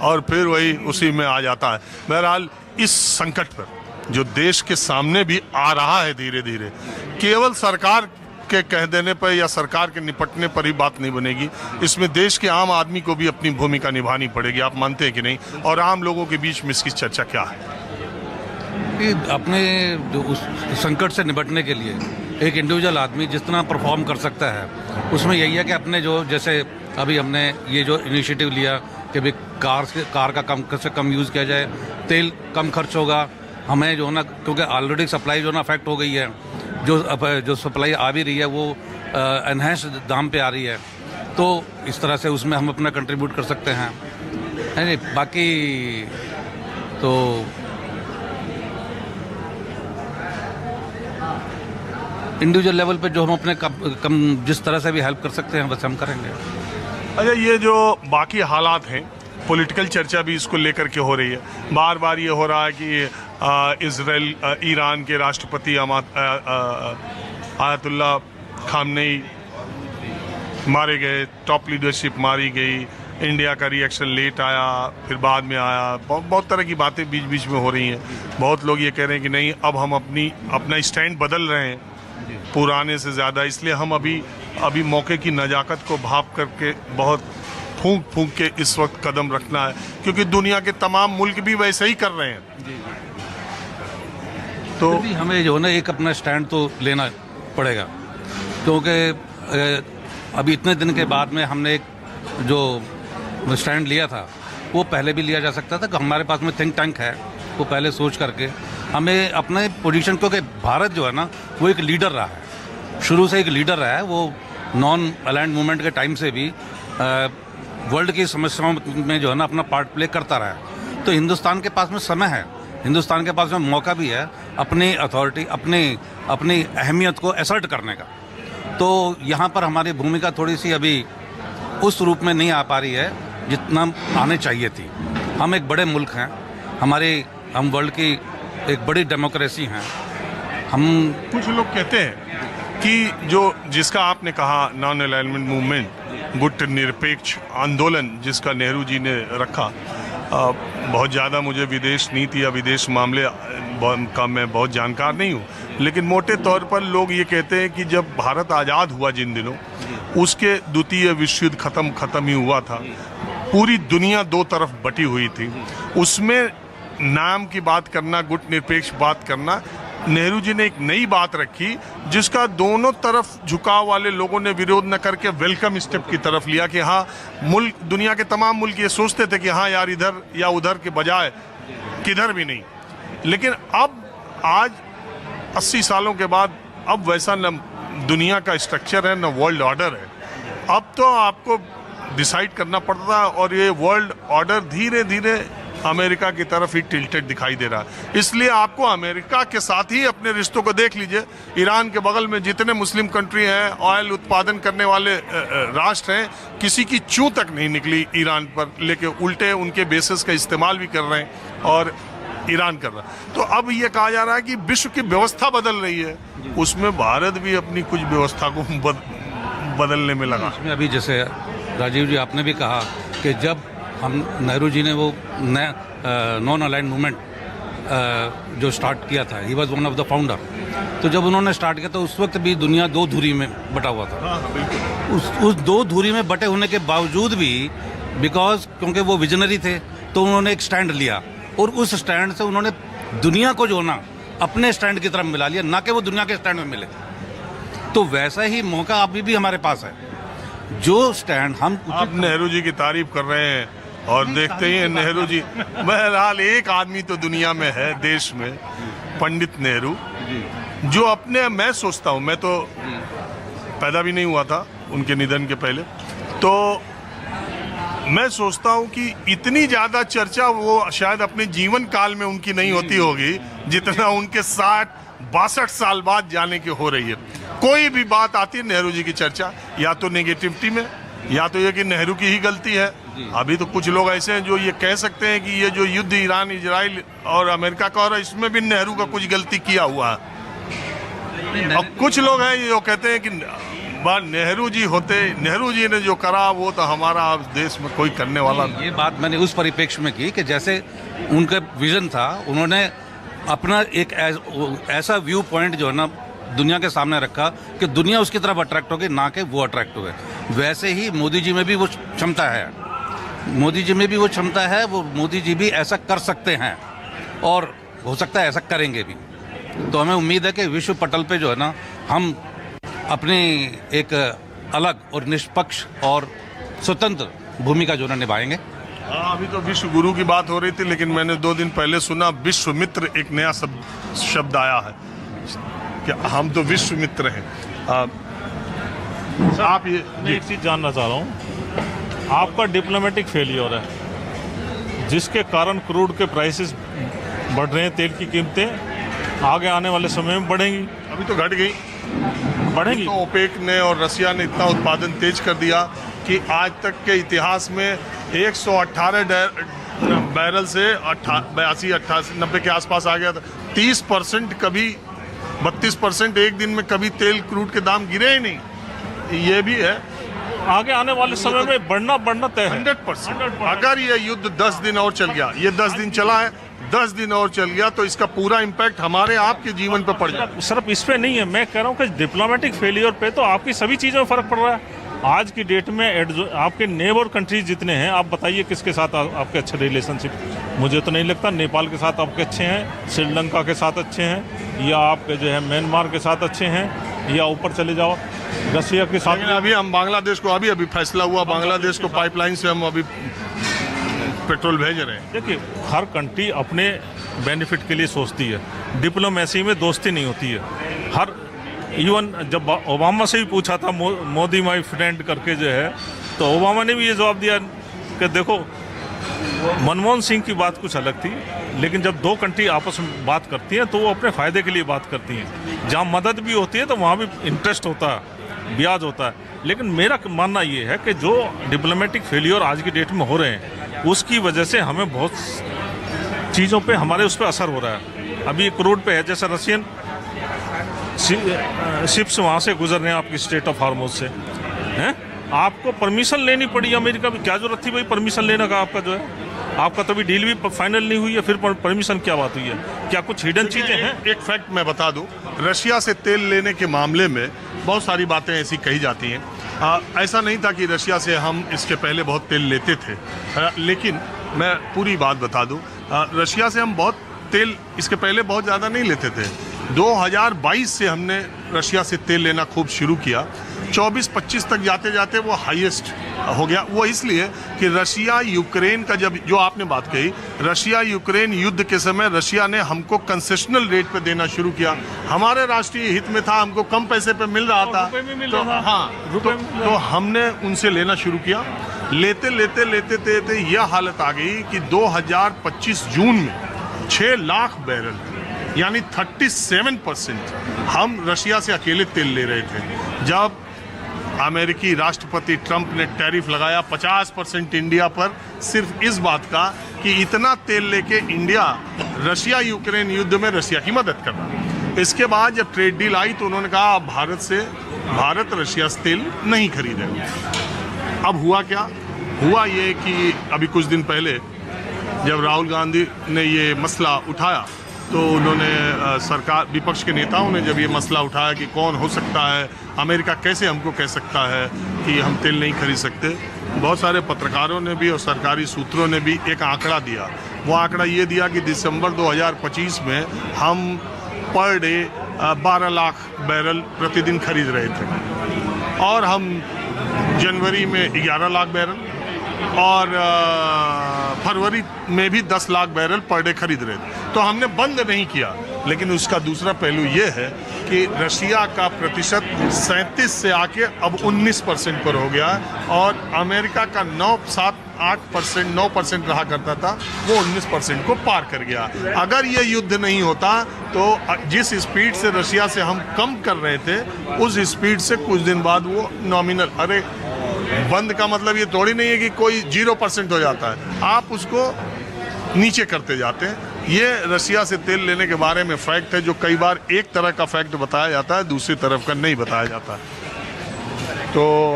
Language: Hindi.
और फिर वही उसी में आ जाता है। बहरहाल इस संकट पर जो देश के सामने भी आ रहा है धीरे धीरे, केवल सरकार के कह देने पर या सरकार के निपटने पर ही बात नहीं बनेगी, इसमें देश के आम आदमी को भी अपनी भूमिका निभानी पड़ेगी। आप मानते हैं कि नहीं? और आम लोगों के बीच में इसकी चर्चा क्या है? अपने जो उस संकट से निपटने के लिए एक इंडिविजुअल आदमी जितना परफॉर्म कर सकता है, उसमें यही है कि अपने जो, जैसे अभी हमने ये जो इनिशिएटिव लिया कि भाई कार का कम से कम यूज़ किया जाए, तेल कम खर्च होगा, हमें जो है ना, क्योंकि ऑलरेडी सप्लाई जो ना अफेक्ट हो गई है, जो सप्लाई आ भी रही है वो एनहेंस दाम पे आ रही है, तो इस तरह से उसमें हम अपना कंट्रीब्यूट कर सकते हैं, है नहीं? बाकी तो इंडिविजुअल लेवल पे जो हम अपने कम जिस तरह से भी हेल्प कर सकते हैं बस हम करेंगे। अच्छा, ये जो बाकी हालात हैं, पॉलिटिकल चर्चा भी इसको लेकर के हो रही है। बार बार ये हो रहा है कि इजराइल ईरान के राष्ट्रपति आयतुल्लाह खामनेई मारे गए, टॉप लीडरशिप मारी गई, इंडिया का रिएक्शन लेट आया, फिर बाद में आया। बहुत तरह की बातें बीच बीच में हो रही हैं। बहुत लोग ये कह रहे हैं कि नहीं, अब हम अपना स्टैंड बदल रहे हैं पुराने से ज़्यादा, इसलिए हम अभी मौके की नज़ाकत को भाप करके बहुत फूंक के इस वक्त कदम रखना है, क्योंकि दुनिया के तमाम मुल्क भी वैसे ही कर रहे हैं। तो हमें जो है ना एक अपना स्टैंड तो लेना पड़ेगा, क्योंकि अभी इतने दिन के बाद में हमने एक जो स्टैंड लिया था वो पहले भी लिया जा सकता था। कि हमारे पास में थिंक टैंक है, वो पहले सोच करके हमें अपने पोजीशन, क्योंकि भारत जो है ना वो एक लीडर रहा है, शुरू से एक लीडर रहा है। वो नॉन अलाइंड मूवमेंट के टाइम से भी वर्ल्ड की समस्याओं में जो है ना अपना पार्ट प्ले करता रहा है। तो हिंदुस्तान के पास में समय है, हिंदुस्तान के पास में मौका भी है अपनी अथॉरिटी, अपनी अहमियत को असर्ट करने का। तो यहाँ पर हमारी भूमिका थोड़ी सी अभी उस रूप में नहीं आ पा रही है जितना आने चाहिए थी। हम एक बड़े मुल्क हैं, हम वर्ल्ड की एक बड़ी डेमोक्रेसी हैं। कुछ लोग कहते हैं कि जिसका आपने कहा नॉन अलाइनमेंट मूवमेंट, गुट निरपेक्ष आंदोलन जिसका नेहरू जी ने रखा, बहुत ज़्यादा मुझे विदेश नीति या विदेश मामले का मैं बहुत जानकार नहीं हूँ, लेकिन मोटे तौर पर लोग ये कहते हैं कि जब भारत आज़ाद हुआ जिन दिनों, उसके द्वितीय विश्व युद्ध ख़त्म ही हुआ था, पूरी दुनिया दो तरफ बटी हुई थी, उसमें नाम की बात करना, गुट निरपेक्ष बात करना, नेहरू जी ने एक नई बात रखी जिसका दोनों तरफ झुकाव वाले लोगों ने विरोध न करके वेलकम स्टेप की तरफ लिया कि हाँ, दुनिया के तमाम मुल्क ये सोचते थे कि हाँ यार, इधर या उधर के बजाय किधर भी नहीं। लेकिन अब आज 80 सालों के बाद अब वैसा न दुनिया का स्ट्रक्चर है न वर्ल्ड ऑर्डर है। अब तो आपको डिसाइड करना पड़ता है, और ये वर्ल्ड ऑर्डर धीरे धीरे अमेरिका की तरफ ही टिल्टेड दिखाई दे रहा है। इसलिए आपको अमेरिका के साथ ही अपने रिश्तों को देख लीजिए। ईरान के बगल में जितने मुस्लिम कंट्री हैं, ऑयल उत्पादन करने वाले राष्ट्र हैं, किसी की चूं तक नहीं निकली ईरान पर, लेकिन उल्टे उनके बेसिस का इस्तेमाल भी कर रहे हैं और ईरान कर रहा है। तो अब ये कहा जा रहा है कि विश्व की व्यवस्था बदल रही है, उसमें भारत भी अपनी कुछ व्यवस्था को बदलने में लगा। इसमें अभी जैसे राजीव जी आपने भी कहा कि जब हम नेहरू जी ने वो नॉन अलाइंड मूवमेंट जो स्टार्ट किया था, he was one of the founder, तो जब उन्होंने स्टार्ट किया तो उस वक्त भी दुनिया दो धुरी में बटा हुआ था। उस दो धुरी में बटे होने के बावजूद भी, बिकॉज क्योंकि वो विजनरी थे, तो उन्होंने एक स्टैंड लिया, और उस स्टैंड से उन्होंने दुनिया को जो ना अपने स्टैंड की तरफ मिला लिया, ना कि वो दुनिया के स्टैंड में मिले। तो वैसा ही मौका अभी भी हमारे पास है। जो स्टैंड आप नेहरू जी की तारीफ कर रहे हैं और देखते ही हैं नेहरू जी, बहरहाल एक आदमी तो दुनिया में है, देश में, पंडित नेहरू, जो मैं सोचता हूँ, मैं तो पैदा भी नहीं हुआ था उनके निधन के पहले, तो मैं सोचता हूँ कि इतनी ज़्यादा चर्चा वो शायद अपने जीवन काल में उनकी नहीं होती होगी जितना उनके 62 साल बाद जाने की हो रही है। कोई भी बात आती है नेहरू जी की चर्चा, या तो नेगेटिविटी में, या तो ये कि नेहरू की ही गलती है। अभी तो कुछ लोग ऐसे हैं जो ये कह सकते हैं कि ये जो युद्ध ईरान इजराइल और अमेरिका का हो रहा है, इसमें भी नेहरू का कुछ गलती किया हुआ है। अब कुछ लोग हैं जो कहते हैं कि बात नेहरू जी होते, नेहरू जी ने जो करा वो तो हमारा देश में कोई करने वाला नहीं। ये बात मैंने उस परिप्रेक्ष्य में की कि जैसे उनका विजन था, उन्होंने अपना एक ऐसा व्यू पॉइंट जो है ना दुनिया के सामने रखा कि दुनिया उसकी तरफ अट्रैक्ट हो गई, ना कि वो अट्रैक्ट हो गए। वैसे ही मोदी जी में भी वो क्षमता है, मोदी जी में भी वो क्षमता है, वो मोदी जी भी ऐसा कर सकते हैं और हो सकता है ऐसा करेंगे भी। तो हमें उम्मीद है कि विश्व पटल पे जो है ना हम अपनी एक अलग और निष्पक्ष और स्वतंत्र भूमिका जो है निभाएंगे। हाँ, अभी तो विश्व गुरु की बात हो रही थी, लेकिन मैंने 2 दिन पहले सुना विश्व मित्र एक नया शब्द आया है कि हम तो विश्व मित्र हैं। आप ये मैं एक चीज़ जानना चाह रहा हूँ, आपका डिप्लोमेटिक फेलियर है जिसके कारण क्रूड के प्राइसेस बढ़ रहे हैं, तेल की कीमतें आगे आने वाले समय में बढ़ेंगी। अभी तो घट गई, बढ़ेंगी तो ओपेक ने और रसिया ने इतना उत्पादन तेज कर दिया कि आज तक के इतिहास में 118 बैरल से 82, 88, 90 के आसपास आ गया था। 30% कभी 32% एक दिन में कभी तेल क्रूड के दाम गिरे ही नहीं। ये भी है, आगे आने वाले समय में बढ़ना तय है 100%। अगर ये युद्ध 10 दिन और चल गया, ये 10 दिन चला है, 10 दिन और चल गया तो इसका पूरा इम्पैक्ट हमारे आपके जीवन पर पड़ जाएगा। सिर्फ इस पे नहीं है, मैं कह रहा हूँ कि डिप्लोमेटिक फेलियर पे तो आपकी सभी चीज़ों में फ़र्क पड़ रहा है। आज की डेट में आपके नेबर कंट्रीज जितने हैं, आप बताइए किसके साथ आपके अच्छे रिलेशनशिप? मुझे तो नहीं लगता। नेपाल के साथ आपके अच्छे हैं, श्रीलंका के साथ अच्छे हैं, या आपके जो है म्यांमार के साथ अच्छे हैं, या ऊपर चले जाओ रसिया के साथ। अभी हम बांग्लादेश को अभी फैसला हुआ, बांग्लादेश को पाइपलाइन से हम अभी पेट्रोल भेज रहे हैं। देखिए, हर कंट्री अपने बेनिफिट के लिए सोचती है, डिप्लोमेसी में दोस्ती नहीं होती है। हर इवन जब ओबामा से भी पूछा था मोदी माई फ्रेंड करके जो है, तो ओबामा ने भी ये जवाब दिया कि देखो, मनमोहन सिंह की बात कुछ अलग थी, लेकिन जब 2 कंट्री आपस में बात करती हैं तो वो अपने फ़ायदे के लिए बात करती हैं। जहाँ मदद भी होती है तो वहाँ भी इंटरेस्ट होता है, ब्याज होता है। लेकिन मेरा मानना ये है कि जो डिप्लोमेटिक फेलियर आज की डेट में हो रहे हैं, उसकी वजह से हमें बहुत चीज़ों पे हमारे उस पर असर हो रहा है। अभी एक रोड पे है, जैसे रशियन शिप्स वहाँ से गुजर रहे हैं आपकी स्टेट ऑफ हार्मोज से, हैं? आपको परमिशन लेनी पड़ी अमेरिका में। क्या जरूरत थी भाई परमिशन लेने का? आपका जो है, आपका तो अभी डील भी फाइनल नहीं हुई है, फिर परमिशन क्या बात हुई है? क्या कुछ हिडन चीज़ें हैं? एक फैक्ट मैं बता दूं, रशिया से तेल लेने के मामले में बहुत सारी बातें ऐसी कही जाती हैं। ऐसा नहीं था कि रशिया से हम इसके पहले बहुत तेल लेते थे, लेकिन मैं पूरी बात बता दूं, रशिया से हम बहुत तेल इसके पहले बहुत ज़्यादा नहीं लेते थे। 2022 से हमने रशिया से तेल लेना खूब शुरू किया। 24-25 तक जाते जाते वो हाईएस्ट हो गया। वो इसलिए कि रशिया यूक्रेन का जो आपने बात कही, रशिया यूक्रेन युद्ध के समय रशिया ने हमको कंसेशनल रेट पे देना शुरू किया। हमारे राष्ट्रीय हित में था, हमको कम पैसे पे मिल रहा था, तो हमने उनसे लेना शुरू किया। लेते यह हालत आ गई कि 2025 जून में 6 लाख बैरल, यानी 37% हम रशिया से अकेले तेल ले रहे थे। जब अमेरिकी राष्ट्रपति ट्रंप ने टैरिफ लगाया 50% इंडिया पर, सिर्फ इस बात का कि इतना तेल लेके इंडिया रशिया यूक्रेन युद्ध में रशिया की मदद कर रहा। इसके बाद जब ट्रेड डील आई तो उन्होंने कहा अब भारत रशिया से तेल नहीं खरीदेगा। अब हुआ क्या? हुआ ये कि अभी कुछ दिन पहले जब राहुल गांधी ने ये मसला उठाया तो उन्होंने सरकार, विपक्ष के नेताओं ने जब ये मसला उठाया कि कौन हो सकता है, अमेरिका कैसे हमको कह सकता है कि हम तेल नहीं खरीद सकते, बहुत सारे पत्रकारों ने भी और सरकारी सूत्रों ने भी एक आंकड़ा दिया। वो आंकड़ा ये दिया कि दिसंबर 2025 में हम पर डे 12 लाख बैरल प्रतिदिन खरीद रहे थे, और हम जनवरी में 11 लाख बैरल और फरवरी में भी 10 लाख बैरल पर डे खरीद रहे थे। तो हमने बंद नहीं किया। लेकिन उसका दूसरा पहलू ये है कि रशिया का प्रतिशत 37 से आके अब 19% पर हो गया है, और अमेरिका का 9% रहा करता था, वो 19% को पार कर गया। अगर ये युद्ध नहीं होता तो जिस स्पीड से रशिया से हम कम कर रहे थे, उस स्पीड से कुछ दिन बाद वो नॉमिनल, अरे बंद का मतलब ये थोड़ी नहीं है कि कोई 0% हो जाता है, आप उसको नीचे करते जाते हैं। ये रशिया से तेल लेने के बारे में फैक्ट है, जो कई बार एक तरह का फैक्ट बताया जाता है, दूसरी तरफ का नहीं बताया जाता है। तो